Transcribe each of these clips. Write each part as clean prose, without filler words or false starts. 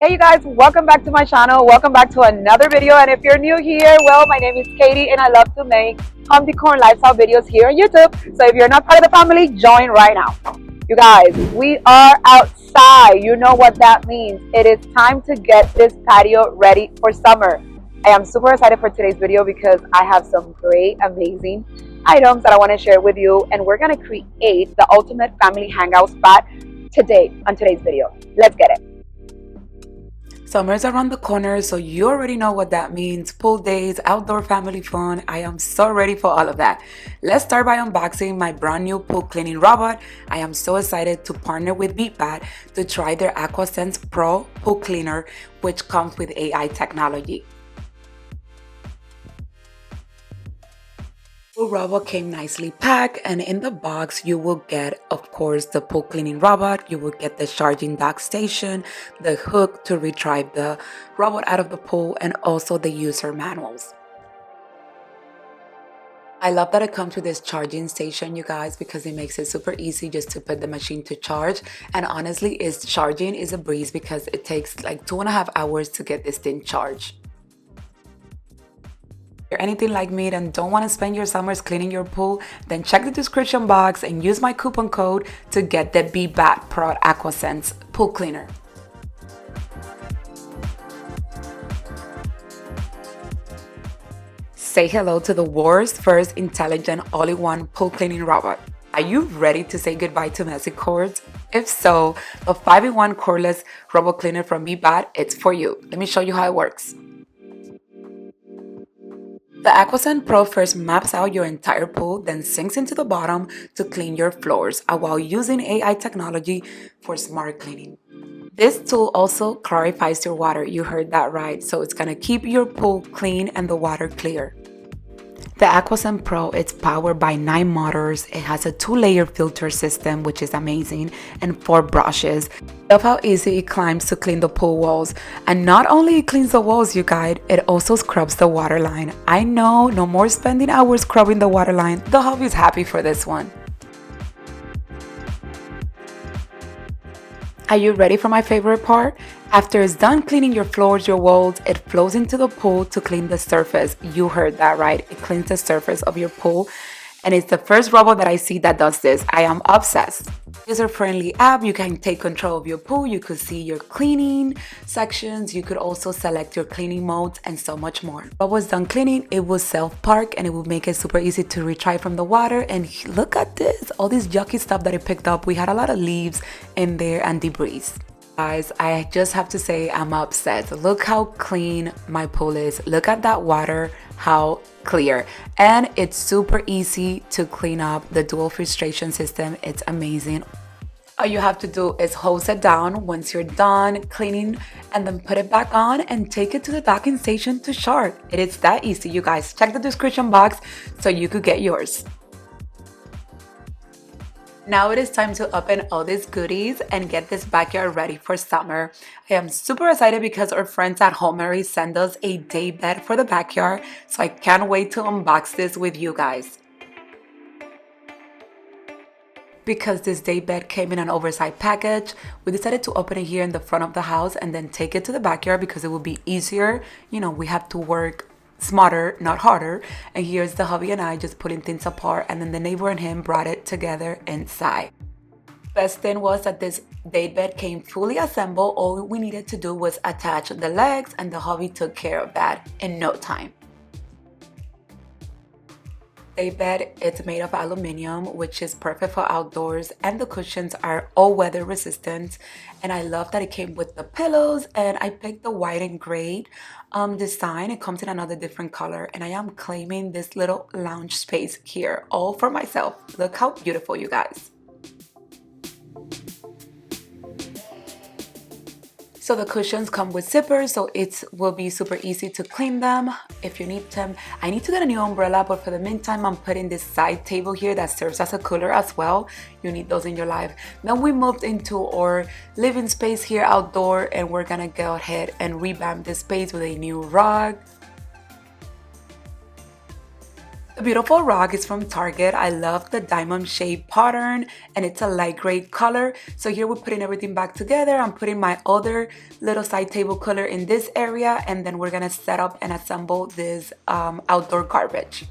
Hey you guys, welcome back to my channel. Welcome back to another video. And if you're new here, well, my name is Katie and I love to make home decor and lifestyle videos here on YouTube. So if you're not part of the family, join right now. You guys, we are outside. You know what that means. It is time to get this patio ready for summer. I am super excited for today's video because I have some great, amazing items that I want to share with you. And we're going to create the ultimate family hangout spot today on today's video. Let's get it. Summer's around the corner, so you already know what that means. Pool days, outdoor family fun. I am so ready for all of that. Let's start by unboxing my brand new pool cleaning robot. I am so excited to partner with Beatbot to try their Aqua Sense Pro pool cleaner, which comes with AI technology. The robot came nicely packed, and in the box you will get, of course, the pool cleaning robot. You will get the charging dock station, the hook to retrieve the robot out of the pool, and also the user manuals. I love that it comes with this charging station, you guys, because it makes it super easy just to put the machine to charge. And honestly, its charging is a breeze because it takes like 2.5 hours to get this thing charged. If you're anything like me and don't want to spend your summers cleaning your pool, then check the description box and use my coupon code to get the Beatbot Pro Aqua Sense pool cleaner. Say hello to the world's first intelligent all-in-one pool cleaning robot. Are you ready to say goodbye to messy cords? If so, the 5-in-1 cordless robot cleaner from Beatbot, it's for you. Let me show you how it works. The Aqua Sense Pro first maps out your entire pool, then sinks into the bottom to clean your floors, while using AI technology for smart cleaning. This tool also clarifies your water, you heard that right, so it's gonna keep your pool clean and the water clear. The Aqua Sense Pro, it's powered by 9 motors, it has a 2-layer filter system, which is amazing, and 4 brushes. Love how easy it climbs to clean the pool walls. And not only it cleans the walls, you guys, it also scrubs the water line. I know, no more spending hours scrubbing the water line. The hubby's happy for this one. Are you ready for my favorite part? After it's done cleaning your floors, your walls, it flows into the pool to clean the surface. You heard that right. It cleans the surface of your pool. And it's the first robot that I see that does this. I am obsessed. User-friendly app, you can take control of your pool. You could see your cleaning sections. You could also select your cleaning modes and so much more. But once done cleaning, it will self-park and it will make it super easy to retrieve from the water. And look at this, all this yucky stuff that it picked up. We had a lot of leaves in there and debris. Guys, I just have to say I'm obsessed. Look how clean my pool is. Look at that water, how clear. And it's super easy to clean up. The dual filtration system, it's amazing. All you have to do is hose it down once you're done cleaning and then put it back on and take it to the docking station to charge. It is that easy, you guys. Check the description box so you could get yours. Now it is time to open all these goodies and get this backyard ready for summer. I am super excited because our friends at Aniversary sent us a day bed for the backyard, so I can't wait to unbox this with you guys. Because this day bed came in an oversized package, we decided to open it here in the front of the house and then take it to the backyard because it would be easier. You know, we have to work smarter, not harder. And here's the hubby and I just putting things apart, and then the neighbor and him brought it together inside. Best thing was that this day bed came fully assembled. All we needed to do was attach the legs, and the hubby took care of that in no time. Day bed, it's made of aluminum, which is perfect for outdoors, and the cushions are all weather resistant. And I love that it came with the pillows, and I picked the white and gray design. It comes in another different color, and I am claiming this little lounge space here all for myself. Look how beautiful, you guys. So the cushions come with zippers, so it will be super easy to clean them if you need them. I need to get a new umbrella, but for the meantime, I'm putting this side table here that serves as a cooler as well. You need those in your life. Then we moved into our living space here outdoor, and we're gonna go ahead and revamp this space with a new rug. The beautiful rug is from Target. I love the diamond shaped pattern and it's a light gray color. So here we're putting everything back together. I'm putting my other little side table color in this area, and then we're gonna set up and assemble this outdoor garbage.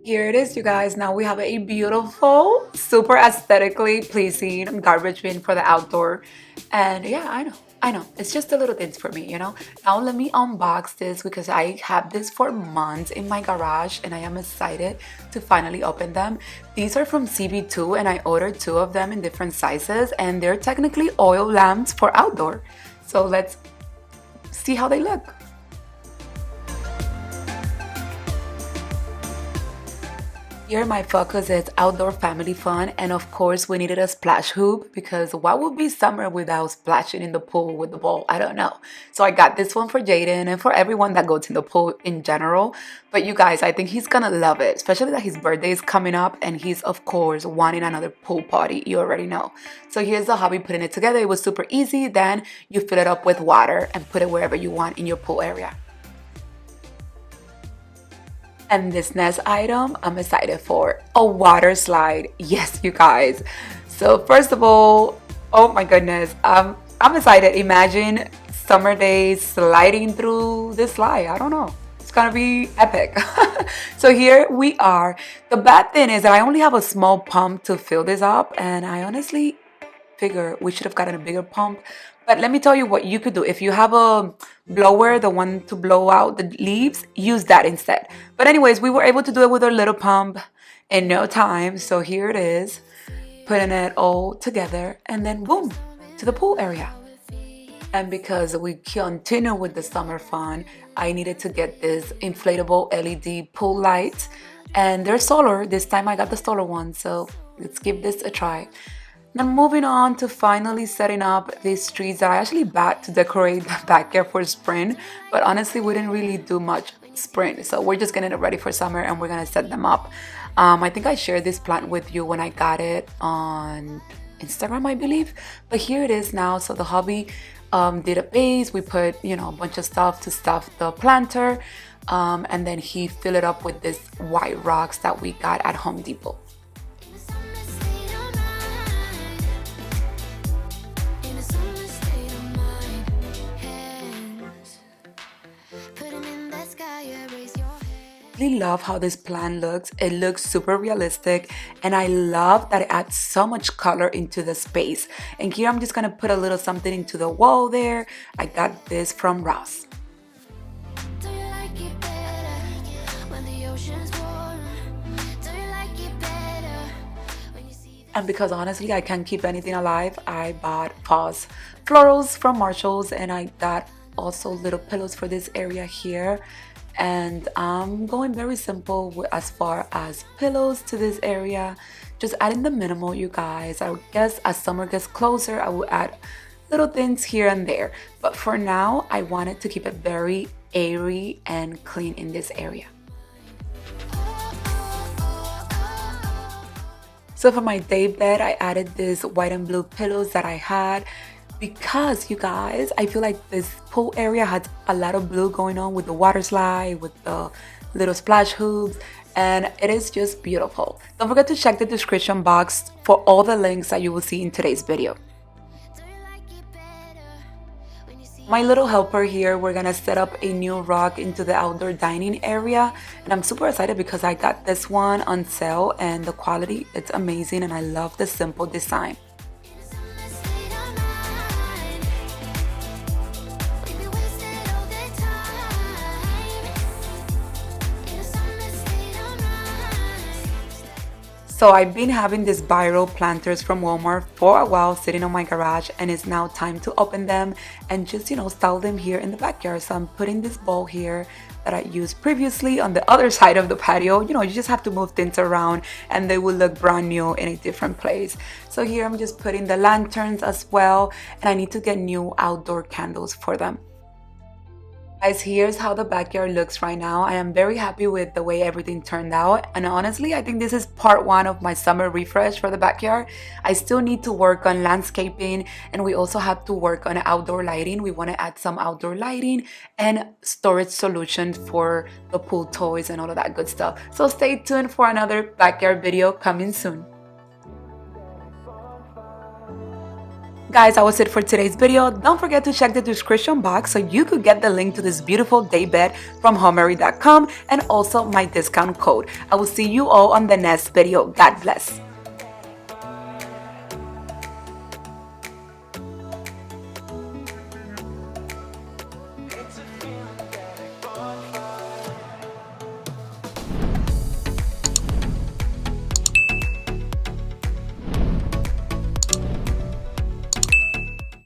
Here it is, you guys. Now we have a beautiful, super aesthetically pleasing garbage bin for the outdoor. And yeah, I know. It's just the little things for me, you know? Now let me unbox this because I have this for months in my garage and I am excited to finally open them. These are from CB2 and I ordered two of them in different sizes and they're technically oil lamps for outdoor. So let's see how they look. Here my focus is outdoor family fun, and of course we needed a splash hoop because what would be summer without splashing in the pool with the ball? I don't know. So I got this one for Jaden and for everyone that goes in the pool in general. But you guys, I think he's gonna love it, especially that his birthday is coming up and he's of course wanting another pool party. You already know. So here's the hobby putting it together. It was super easy. Then you fill it up with water and put it wherever you want in your pool area. And this next item, I'm excited for a water slide. Yes, you guys. So first of all, oh my goodness, I'm excited. Imagine summer days sliding through this slide. I don't know. It's gonna be epic. So here we are. The bad thing is that I only have a small pump to fill this up, and I honestly figure we should have gotten a bigger pump. But let me tell you what you could do. If you have a blower, the one to blow out the leaves, use that instead. But anyways, we were able to do it with our little pump in no time. So here it is, putting it all together and then boom, to the pool area. And because we continue with the summer fun, I needed to get this inflatable LED pool light. And they're solar. This time I got the solar one. So let's give this a try. Now moving on to finally setting up these trees that I actually bought to decorate the backyard for spring, but honestly we didn't really do much spring, so we're just getting it ready for summer and we're gonna set them up. I think I shared this plant with you when I got it on Instagram, I believe, but here it is now. So the hubby did a base. We put a bunch of stuff to stuff the planter, and then he filled it up with this white rocks that we got at Home Depot. I really love how this plant looks. It looks super realistic and I love that it adds so much color into the space. And here I'm just gonna put a little something into the wall there. I got this from Ross. And because honestly I can't keep anything alive, I bought Paws florals from Marshalls and I got also little pillows for this area here. And I'm going very simple as far as pillows to this area, just adding the minimal, you guys. I guess as summer gets closer I will add little things here and there, but for now I wanted to keep it very airy and clean in this area. So for my day bed I added this white and blue pillows that I had, because you guys, I feel like this pool area has a lot of blue going on with the water slide, with the little splash hoops, and it is just beautiful. Don't forget to check the description box for all the links that you will see in today's video. My little helper here, we're gonna set up a new rug into the outdoor dining area, and I'm super excited because I got this one on sale and the quality, it's amazing and I love the simple design. So I've been having these viral planters from Walmart for a while sitting on my garage, and it's now time to open them and just style them here in the backyard. So I'm putting this bowl here that I used previously on the other side of the patio. You just have to move things around and they will look brand new in a different place. So here I'm just putting the lanterns as well, and I need to get new outdoor candles for them. Guys, here's how the backyard looks right now. I am very happy with the way everything turned out. And honestly, I think this is part one of my summer refresh for the backyard. I still need to work on landscaping, and we also have to work on outdoor lighting. We want to add some outdoor lighting and storage solutions for the pool toys and all of that good stuff. So stay tuned for another backyard video coming soon. Guys, that was it for today's video. Don't forget to check the description box so you could get the link to this beautiful day bed from homery.com and also my discount code. I will see you all on the next video. God bless.